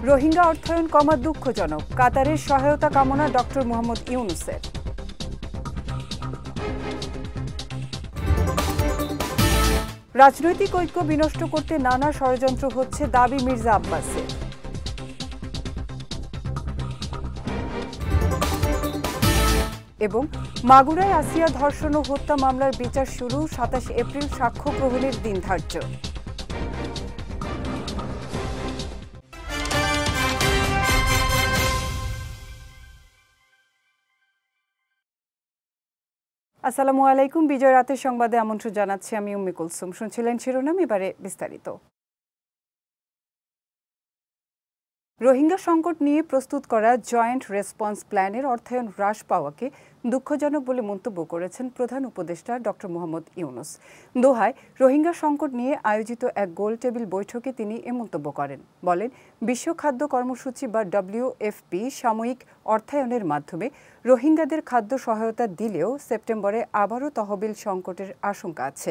রোহিঙ্গা অর্থায়ন কমা দুঃখজনক, কাতারের সহায়তা কামনা ডক্টর মোহাম্মদ ইউনূসের। রাজনৈতিক ঐক্য বিনষ্ট করতে নানা ষড়যন্ত্র হচ্ছে, দাবি মির্জা আব্বাসের। এবং মাগুরায় আসিয়া ধর্ষণ ও হত্যা মামলার বিচার শুরু, ২৭ এপ্রিল সাক্ষ্য গ্রহণের দিন ধার্য। আসসালামু আলাইকুম। বিজয় রাতের সংবাদে আমন্ত্রণ জানাচ্ছি আমি উম্মে কুলসুম। শুনছিলেন শিরোনাম, এবারে বিস্তারিত। রোহিঙ্গা সংকট নিয়ে প্রস্তুত করা জয়েন্ট রেসপন্স প্ল্যানের অর্থায়ন হ্রাস পাওয়াকে দুঃখজনক বলে মন্তব্য করেছেন প্রধান উপদেষ্টা ডক্টর মোহাম্মদ ইউনূস। দোহায় রোহিঙ্গা সংকট নিয়ে আয়োজিত এক গোলটেবিল বৈঠকে তিনি এ মন্তব্য করেন। বলেন, বিশ্ব খাদ্য কর্মসূচি বা WFP সাময়িক অর্থায়নের মাধ্যমে রোহিঙ্গাদের খাদ্য সহায়তা দিলেও সেপ্টেম্বরে আবারও তহবিল সংকটের আশঙ্কা আছে।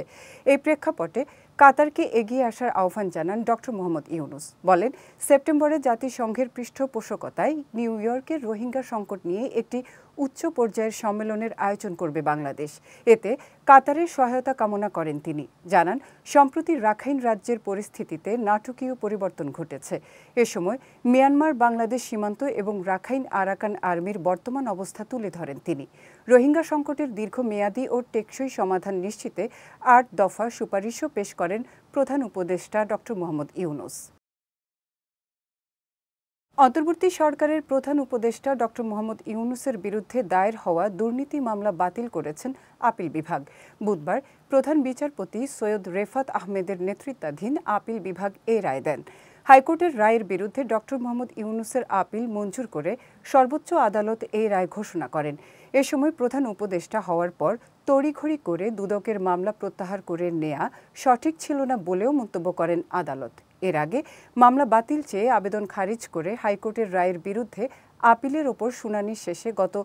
এই প্রেক্ষাপটে কাতারকে এগিয়ে আসার আহ্বান জানান ডক্টর মোহাম্মদ ইউনূস। বলেন, সেপ্টেম্বরে জাতিসংঘের পৃষ্ঠপোষকতায় নিউ ইয়র্কের রোহিঙ্গা সংকট নিয়ে একটি উচ্চ পর্যায়ের সম্মেলনের আয়োজন করবে বাংলাদেশ। এতে কাতারের সহায়তা কামনা করেন তিনি। জানান, সম্প্রতি রাখাইন রাজ্যের পরিস্থিতিতে নাটকীয় পরিবর্তন ঘটেছে। এ সময় মিয়ানমার বাংলাদেশ সীমান্ত এবং রাখাইন আরাকান আর্মির বর্তমান অবস্থা তুলে ধরেন তিনি। রোহিঙ্গা সংকটের দীর্ঘমেয়াদী ও টেকসই সমাধান নিশ্চিতে ৮ দফা সুপারিশও পেশ করেন প্রধান উপদেষ্টা ডক্টর মোহাম্মদ ইউনূস। অন্তর্বর্তী সরকারের প্রধান উপদেষ্টা ডক্টর মোহাম্মদ ইউনূসের বিরুদ্ধে দায়ের হওয়া দুর্নীতি মামলা বাতিল করেছেন আপিল বিভাগ। বুধবার প্রধান বিচারপতি সৈয়দ রেফাত আহমেদের নেতৃত্বাধীন আপিল বিভাগ এ রায় দেন। হাইকোর্টের রায়ের বিরুদ্ধে ডক্টর মোহাম্মদ ইউনূসের আপিল মঞ্জুর করে সর্বোচ্চ আদালত এই রায় ঘোষণা করেন। এ সময় প্রধান উপদেষ্টা হওয়ার পর তড়িঘড়ি করে দুদকের মামলা প্রত্যাহার করে নেওয়া সঠিক ছিল না বলেও মন্তব্য করেন আদালত। এর আগে মামলা বাতিল চেয়ে আবেদন খারিজ করে হাইকোর্টের রায়ের বিরুদ্ধে আপিলের ওপর শুনানি শেষে গত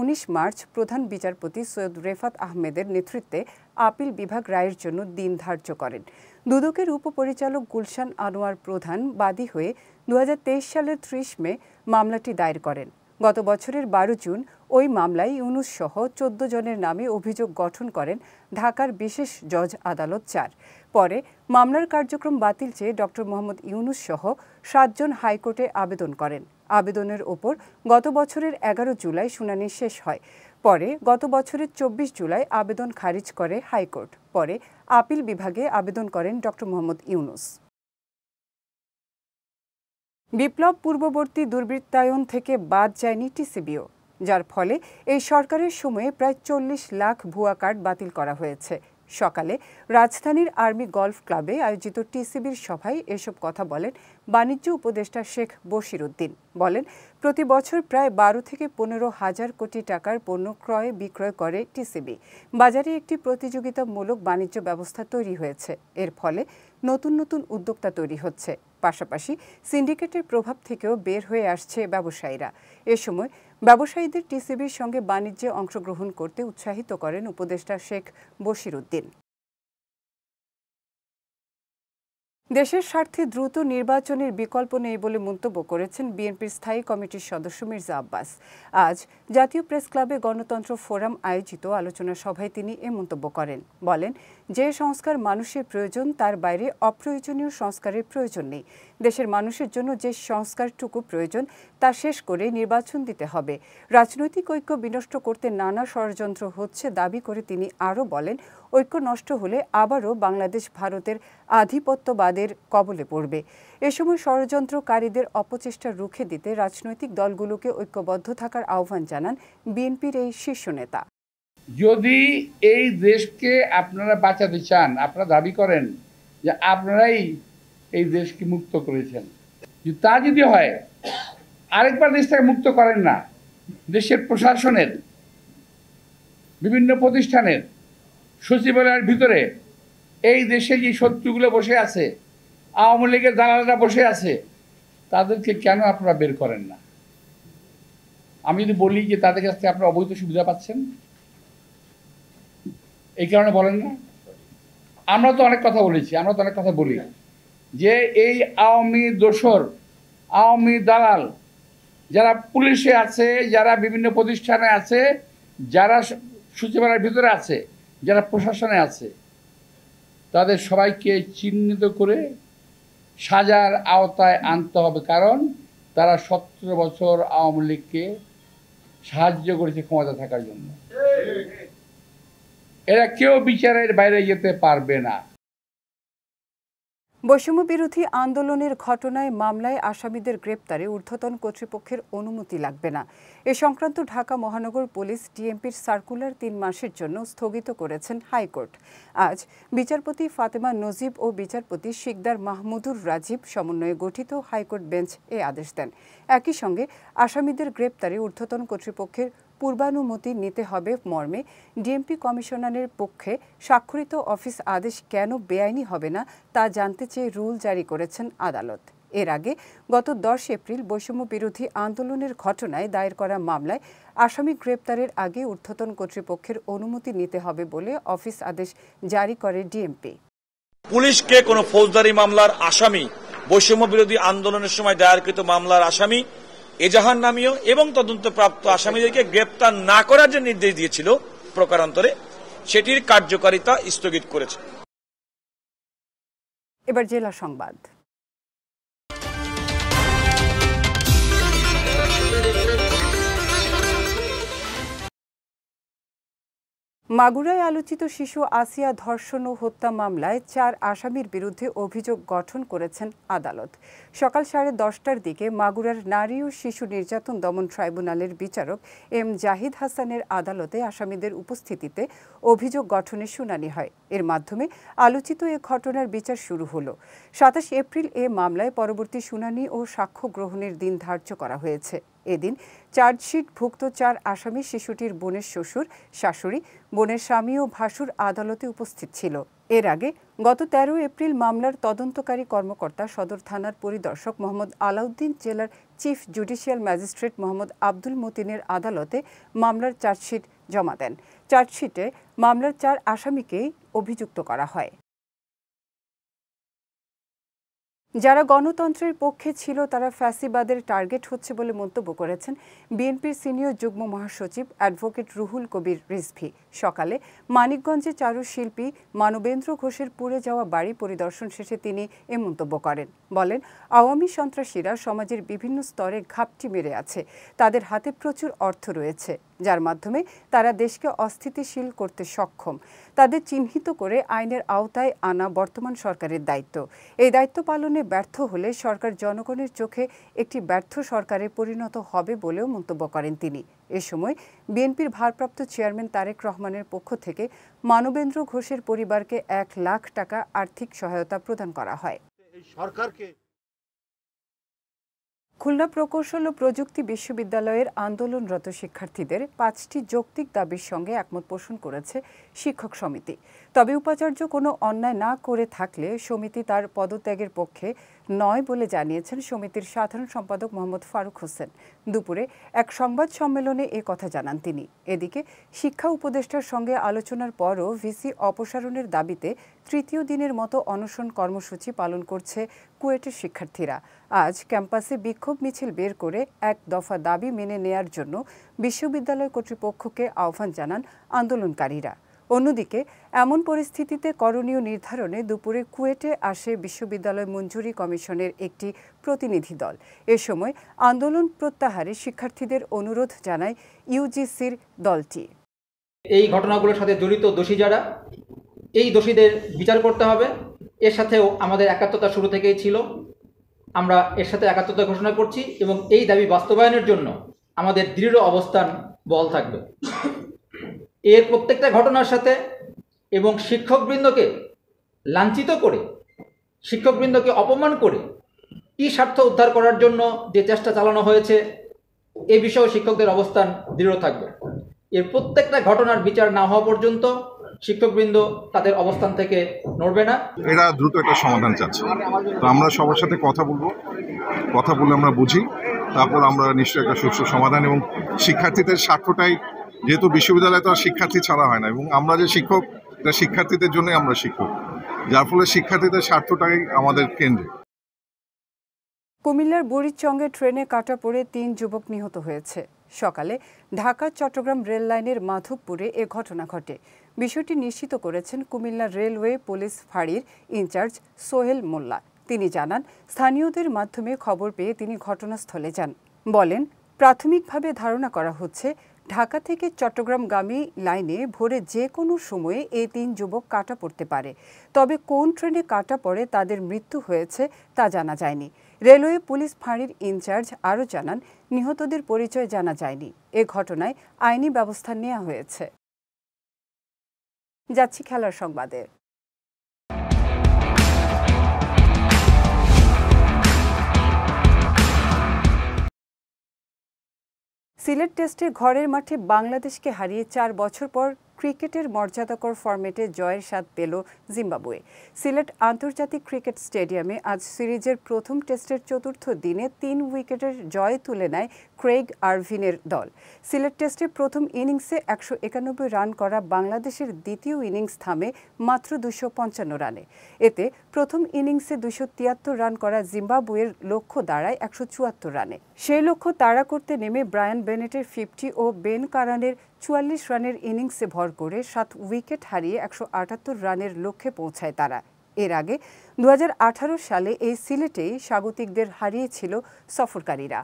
১৯ মার্চ প্রধান বিচারপতি সৈয়দ রেফাত আহমেদের নেতৃত্বে আপিল বিভাগ রায়ের জন্য দিন ধার্য করেন। দুদকের উপপরিচালক গুলশান আনোয়ার প্রধান বাদী হয়ে ২০২৩ সালের ৩০ মে মামলাটি দায়ের করেন। গত বছরের ১২ জুন ওই মামলায় ইউনূস সহ ১৪ জনের নামে অভিযোগ গঠন করেন ঢাকার বিশেষ জজ আদালত ৪। পরে মামলার কার্যক্রম বাতিল চেয়ে ডক্টর মোহাম্মদ ইউনূস সহ ৭ জন হাইকোর্টে আবেদন করেন। আবেদনের ওপর গত বছরের ১১ জুলাই শুনানি শেষ হয়। পরে গত বছরের ২৪ জুলাই আবেদন খারিজ করে হাইকোর্ট। পরে আপিল বিভাগে আবেদন করেন ডক্টর মোহাম্মদ ইউনূস। বিপ্লব পূর্ববর্তী দুর্বৃত্তায়ন থেকে বাদ যায়নি টিসিবিও, যার ফলে এই সরকারের সময়ে প্রায় ৪০ লাখ ভুয়া কার্ড বাতিল করা হয়েছে। সকালে রাজধানীর আর্মি গলফ ক্লাবে আয়োজিত টিসিবির সভায় এসব কথা বলেন বাণিজ্য উপদেষ্টা শেখ বশির উদ্দিন। বলেন, প্রতি বছর প্রায় ১২ থেকে ১৫ হাজার কোটি টাকার পণ্য ক্রয় বিক্রয় করে টিসিবি। বাজারে একটি প্রতিযোগিতামূলক বাণিজ্য ব্যবস্থা তৈরি হয়েছে। এর ফলে নতুন নতুন উদ্যোক্তা তৈরি হচ্ছে। পাশাপাশি সিন্ডিকেটের প্রভাব থেকেও বের হয়ে আসছে ব্যবসায়ীরা। এ সময় ব্যবসায়ীদের টিসিবির সঙ্গে বাণিজ্যে অংশগ্রহণ করতে উৎসাহিত করেন উপদেষ্টা শেখ বশির উদ্দিন। দেশের স্বার্থে দ্রুত নির্বাচনের বিকল্প নেই বলে মন্তব্য করেছেন বিএনপির স্থায়ী কমিটির সদস্য মির্জা আব্বাস। আজ জাতীয় প্রেস ক্লাবে গণতন্ত্র ফোরাম আয়োজিত আলোচনা সভায় তিনি এ মন্তব্য করেন। বলেন, যে সংস্কার মানুষের প্রয়োজন তার বাইরে অপ্রয়োজনীয় সংস্কারের প্রয়োজন নেই। দেশের মানুষের জন্য যে সংস্কারটুকু প্রয়োজন তা শেষ করে নির্বাচন দিতে হবে। রাজনৈতিক ঐক্য বিনষ্ট করতে নানা ষড়যন্ত্র হচ্ছে দাবি করে তিনি আরও বলেন, ঐক্য নষ্ট হলে আবারও বাংলাদেশ ভারতের আধিপত্যবাদের কবলে পড়বে। এ সময় ষড়যন্ত্রকারীদের অপচেষ্টা রুখে দিতে রাজনৈতিক দলগুলোকে ঐক্যবদ্ধ থাকার আহ্বান জানান বিএনপির এই শীর্ষ নেতা। যদি এই দেশকে আপনারা বাঁচাতে চান, আপনারা দাবি করেন যে আপনারাই এই দেশকে মুক্ত করেছেন, তা যদি হয় আরেকবার দেশটাকে মুক্ত করেন না। দেশের প্রশাসনের বিভিন্ন প্রতিষ্ঠানের সচিবালয়ের ভিতরে এই দেশে যে শত্রুগুলো বসে আছে, আওয়ামী লীগের দালালরা বসে আছে, তাদেরকে কেন আপনারা বের করেন না? আমি যদি বলি যে তাদের কাছ থেকে আপনারা অবৈধ সুবিধা পাচ্ছেন, এই কারণে বলেন না? আমরা তো অনেক কথা বলেছি, আমরা তো অনেক কথা বলি যে এই আওয়ামী দোসর আওয়ামী দালাল যারা পুলিশে আছে, যারা বিভিন্ন প্রতিষ্ঠানে আছে, যারা সচিবালয়ের ভিতরে আছে, যারা প্রশাসনে আছে, তাদের সবাইকে চিহ্নিত করে সাজার আওতায় আনতে হবে। কারণ তারা 17 বছর আওয়ামী লীগকে সাহায্য করেছে ক্ষমতা থাকার জন্য। এরা কেউ বিচারের বাইরে যেতে পারবে না। বৈষম্য বিরোধী আন্দোলনের ঘটনায় মামলায় আসামিদের গ্রেপ্তারে ঊর্ধ্বতন কর্তৃপক্ষের অনুমতি লাগবে না। এ সংক্রান্ত ঢাকা মহানগর পুলিশ ডিএমপির সার্কুলার 3 মাসের জন্য স্থগিত করেছেন হাইকোর্ট। আজ বিচারপতি ফাতেমা নজিব ও বিচারপতি শিকদার মাহমুদুর রাজীব সমন্বয়ে গঠিত হাইকোর্ট বেঞ্চ এ আদেশ দেন। একই সঙ্গে আসামিদের গ্রেপ্তারে ঊর্ধ্বতন কর্তৃপক্ষের পূর্বানুমতি নিতে হবে মর্মে ডিএমপি কমিশনারের পক্ষে স্বাক্ষরিত অফিস আদেশ কেন বেআইনি হবে না তা জানতে চেয়ে রুল জারি করেছেন আদালত। এর আগে গত 10 এপ্রিল বৈষম্য বিরোধী আন্দোলনের ঘটনায় দায়ের করা মামলায় আসামি গ্রেপ্তারের আগে ঊর্ধ্বতন কর্তৃপক্ষের অনুমতি নিতে হবে বলে অফিস আদেশ জারি করে ডিএমপি। পুলিশকে কোনো ফৌজদারি মামলার আসামি, বৈষম্য বিরোধী আন্দোলনের সময় দায়েরকৃত মামলার আসামি, এজাহার নামীয় এবং তদন্তপ্রাপ্ত আসামিদেরকে গ্রেপ্তার না করার যে নির্দেশ দিয়েছিল প্রকারান্তরে, সেটির কার্যকারিতা স্থগিত করেছে। এবার জেলা সংবাদ। মাগুরায় আলোচিত শিশু আসিয়া ধর্ষণ ও হত্যা মামলায় 4 আসামির বিরুদ্ধে অভিযোগ গঠন করেছেন আদালত। সকাল 10:30টার দিকে মাগুরার নারী ও শিশু নির্যাতন দমন ট্রাইব্যুনালের বিচারক এম জাহিদ হাসানের আদালতে আসামিদের উপস্থিতিতে অভিযোগ গঠনের শুনানি হয়। এর মাধ্যমে আলোচিত এ ঘটনার বিচার শুরু হলো। 27 এপ্রিল এ মামলায় পরবর্তী শুনানি ও সাক্ষ্য গ্রহণের দিন ধার্য করা হয়েছে। এদিন চার্জশিটভুক্ত 4 আসামি শিশুটির বোনের শ্বশুর, শাশুড়ি, বোনের স্বামী ও ভাসুর আদালতে উপস্থিত ছিল। এর আগে গত 13 এপ্রিল মামলার তদন্তকারী কর্মকর্তা সদর থানার পরিদর্শক মোহাম্মদ আলাউদ্দিন জেলার chief judicial magistrate Mohammad Abdul মতিনের আদালতে মামলার চার্জশিট জমা দেন। চার্জশিটে মামলার 4 আসামিকেই অভিযুক্ত করা হয়। যারা গণতন্ত্রের পক্ষে ছিল তারা ফ্যাসিবাদের টার্গেট হচ্ছে বলে মন্তব্য করেছেন বিএনপির সিনিয়র যুগ্ম মহাসচিব অ্যাডভোকেট রুহুল কবির রিজভী। সকালে মানিকগঞ্জে চারুশিল্পী মানবেন্দ্র ঘোষের পুড়ে যাওয়া বাড়ি পরিদর্শন শেষে তিনি এ মন্তব্য করেন। বলেন, আওয়ামী সন্ত্রাসীরা সমাজের বিভিন্ন স্তরে ঘাপটি মেরে আছে। তাদের হাতে প্রচুর অর্থ রয়েছে, যার মাধ্যমে তারা দেশকে অস্থিতিশীল করতে সক্ষম। তাদের চিহ্নিত করে আইনের আওতায় আনা বর্তমান সরকারের দায়িত্ব। এই দায়িত্ব পালনে ব্যর্থ হলে সরকার জনগণের চোখে একটি ব্যর্থ সরকারে পরিণত হবে বলেও মন্তব্য করেন তিনি। এ সময় বিএনপির ভারপ্রাপ্ত চেয়ারম্যান তারেক রহমানের পক্ষ থেকে মানবেন্দ্র ঘোষের পরিবারকে 1 লাখ টাকা আর্থিক সহায়তা প্রদান করা হয়। খুলনা প্রকৌশল ও প্রযুক্তি বিশ্ববিদ্যালয়ের আন্দোলনরত শিক্ষার্থীদের 5টি যৌক্তিক দাবির সঙ্গে একমত পোষণ করেছে শিক্ষক সমিতি। তবে উপাচার্য কোনো অন্যায় না করে থাকলে সমিতি তার পদত্যাগের পক্ষে নয় বলে জানিয়েছেন সমিতির সাধারণ সম্পাদক মোহাম্মদ ফারুক হোসেন। দুপুরে এক সংবাদ সম্মেলনে এ কথা জানান তিনি। এদিকে শিক্ষা উপদেষ্টার সঙ্গে আলোচনার পরও ভিসি অপসারণের দাবিতে 3য় দিনের মতো অনশন কর্মসূচি পালন করছে কুয়েটের শিক্ষার্থীরা। আজ ক্যাম্পাসে বিক্ষোভ মিছিল বের করে 1 দফা দাবি মেনে নেয়ার জন্য বিশ্ববিদ্যালয় কর্তৃপক্ষকে আহ্বান জানান আন্দোলনকারীরা। অন্যদিকে এমন পরিস্থিতিতে করণীয় নির্ধারণে দুপুরে কুয়েটে আসে বিশ্ববিদ্যালয় মঞ্জুরি কমিশনের একটি প্রতিনিধি দল। এ সময় আন্দোলন প্রত্যাহারে শিক্ষার্থীদের অনুরোধ জানায় ইউজিসির দলটি। এই ঘটনাগুলোর সাথে জড়িত দোষী যারা, এই দোষীদের বিচার করতে হবে। এর সাথেও আমাদের একাত্মতা শুরু থেকেই ছিল। আমরা এর সাথে একাত্মতা ঘোষণা করছি এবং এই দাবি বাস্তবায়নের জন্য আমাদের দৃঢ় অবস্থান বহাল থাকবে। এর প্রত্যেকটা ঘটনার সাথে এবং শিক্ষকবৃন্দকে লাঞ্ছিত করে, শিক্ষকবৃন্দকে অপমান করে কী স্বার্থ উদ্ধার করার জন্য যে চেষ্টা চালানো হয়েছে, এ বিষয়েও শিক্ষকদের অবস্থান দৃঢ় থাকবে। এর প্রত্যেকটা ঘটনার বিচার না হওয়া পর্যন্ত শিক্ষকবৃন্দ তাদের অবস্থান থেকে নড়বে না। এরা দ্রুত একটা সমাধান চাচ্ছে, তো আমরা সবার সাথে কথা বলবো, কথা বলে আমরা বুঝি, তারপর আমরা নিশ্চয়ই একটা সুষ্ঠু সমাধান। এবং শিক্ষার্থীদের স্বার্থটাই, যেহেতু বিশ্ববিদ্যালয়ে তো আর শিক্ষার্থী ছাড়া হয় না, এবং আমরা যে শিক্ষক, এটা শিক্ষার্থীদের জন্যই আমরা শিক্ষক, যার ফলে শিক্ষার্থীদের স্বার্থটাই আমাদের কেন্দ্রে। কুমিল্লার বুড়িচংয়ে ট্রেনে কাটা পড়ে ৩ যুবক নিহত হয়েছে। সকালে ঢাকা চট্টগ্রাম রেল লাইনের মাধবপুরে এ ঘটনা ঘটে। বিষয়টি নিশ্চিত করেছেন কুমিল্লা রেলওয়ে পুলিশ ফাঁড়ির ইনচার্জ সোহেল মোল্লা। তিনি জানান, স্থানীয়দের মাধ্যমে খবর পেয়ে তিনি ঘটনাস্থলে যান। বলেন, প্রাথমিকভাবে ধারণা করা হচ্ছে ঢাকা থেকে চট্টগ্রামগামী লাইনে ভোরে যে কোনো সময়ে এই ৩ যুবক কাটা পড়তে পারে। তবে কোন ট্রেনে কাটা পড়ে তাদের মৃত্যু হয়েছে তা জানা যায়নি। রেলওয়ে পুলিশ ফাঁড়ির ইনচার্জ আরও জানান, নিহতদের পরিচয় জানা যায়নি। এ ঘটনায় আইনি ব্যবস্থা নেওয়া হয়েছে। যাচ্ছি খেলার সংবাদে। সিলেট টেস্টে ঘরের মাঠে বাংলাদেশকে হারিয়ে ৪ বছর পর ক্রিকেটের মর্যাদাকর ফরম্যাটে জয়ের স্বাদ পেল জিম্বাবুয়ে। সিলেট আন্তর্জাতিক ক্রিকেট স্টেডিয়ামে আজ সিরিজের প্রথম টেস্টের চতুর্থ দিনে ৩ উইকেটের জয় তুলে নেয় ক্রেইগ আরভিনের দল। সিলেট টেস্টে প্রথম ইনিংসে ১৯১ রান করা বাংলাদেশের দ্বিতীয় ইনিংস থামে মাত্র ২৫৫ রানে। এতে প্রথম ইনিংসে ২৭৩ রান করা জিম্বাবুয়ের লক্ষ্য দাঁড়ায় ১৭৪ রানে। সেই লক্ষ্য তাড়া করতে নেমে ব্রায়ান বেনেটের 50 ও বেন কারানের ৪৪ রানের ইনিংসে ভর করে ৭ উইকেট হারিয়ে ১৭৮ রানের লক্ষ্যে পৌঁছায় তারা। এর আগে ২০১৮ সালে এই সিলেটেই স্বাগতিকদের হারিয়েছিল সফরকারীরা।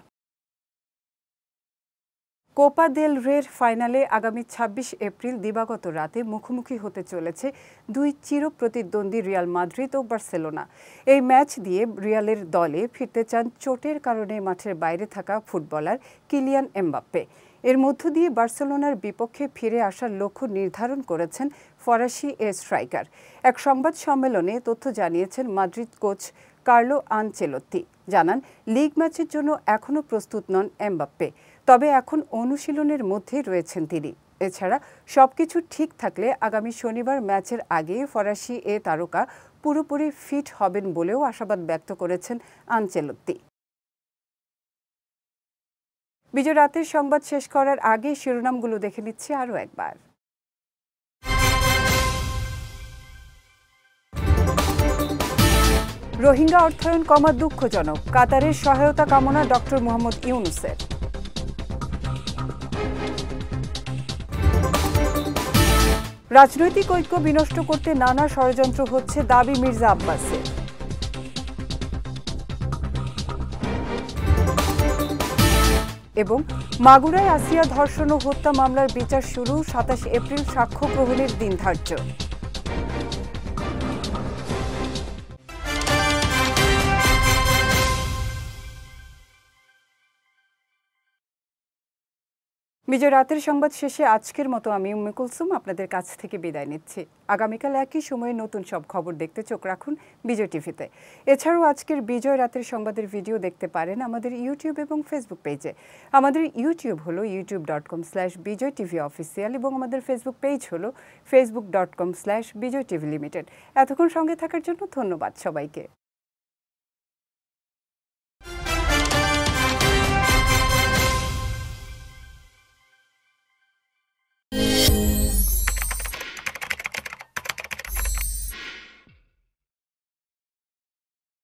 কোপা দেল রের ফাইনালে আগামী ২৬ এপ্রিল দিবাগত রাতে মুখোমুখি হতে চলেছে দুই চিরপ্রতিদ্বন্দ্বী রিয়াল মাদ্রিদ ও বার্সেলোনা। এই ম্যাচ দিয়ে রিয়ালের দলে ফিরতে চান চোটের কারণে মাঠের বাইরে থাকা ফুটবলার কিলিয়ান এমবাপ্পে। এর মধ্য দিয়ে বার্সেলোনার বিপক্ষে ফিরে আসার লক্ষ্য নির্ধারণ করেছেন ফরাসি এ স্ট্রাইকার। এক সংবাদ সম্মেলনে তথ্য জানিয়েছেন মাদ্রিদ কোচ কার্লো আনচেলোত্তি। জানান, লিগ ম্যাচের জন্য এখনও প্রস্তুত নন এমবাপ্পে, তবে এখন অনুশীলনের মধ্যেই রয়েছেন তিনি। এছাড়া সবকিছু ঠিক থাকলে আগামী শনিবার ম্যাচের আগে ফরাসি এ তারকা পুরোপুরি ফিট হবেন বলেও আশাবাদ ব্যক্ত করেছেন আনচেলোত্তি। বিজয় রাতের সংবাদ শেষ করার আগে শিরোনামগুলো দেখে নিচ্ছি আরও একবার। রোহিঙ্গা অর্থায়ন কমা দুঃখজনক, কাতারের সহায়তা কামনা ডক্টর মোহাম্মদ ইউনূসের। রাজনৈতিক ঐক্য বিনষ্ট করতে নানা ষড়যন্ত্র হচ্ছে, দাবি মির্জা আব্বাসের। এবং মাগুরায় আসিয়া ধর্ষণ ও হত্যা মামলার বিচার শুরু, ২৭ এপ্রিল সাক্ষ্য গ্রহণের দিন ধার্য। বিজয় রাতের সংবাদ শেষে আজকের মতো আমি উম্মে কুলসুম আপনাদের কাছ থেকে বিদায় নিচ্ছি। আগামীকাল একই সময়ে নতুন সব খবর দেখতে চোখ রাখুন বিজয় টিভিতে। এছাড়াও আজকের বিজয় রাতের সংবাদের ভিডিও দেখতে পারেন আমাদের ইউটিউব এবং ফেসবুক পেজে। আমাদের ইউটিউব হলো youtube.com/BijayTVOfficial এবং আমাদের ফেসবুক পেজ হলো facebook.com/BijayTVLimited। এতক্ষণ সঙ্গে থাকার জন্য ধন্যবাদ সবাইকে।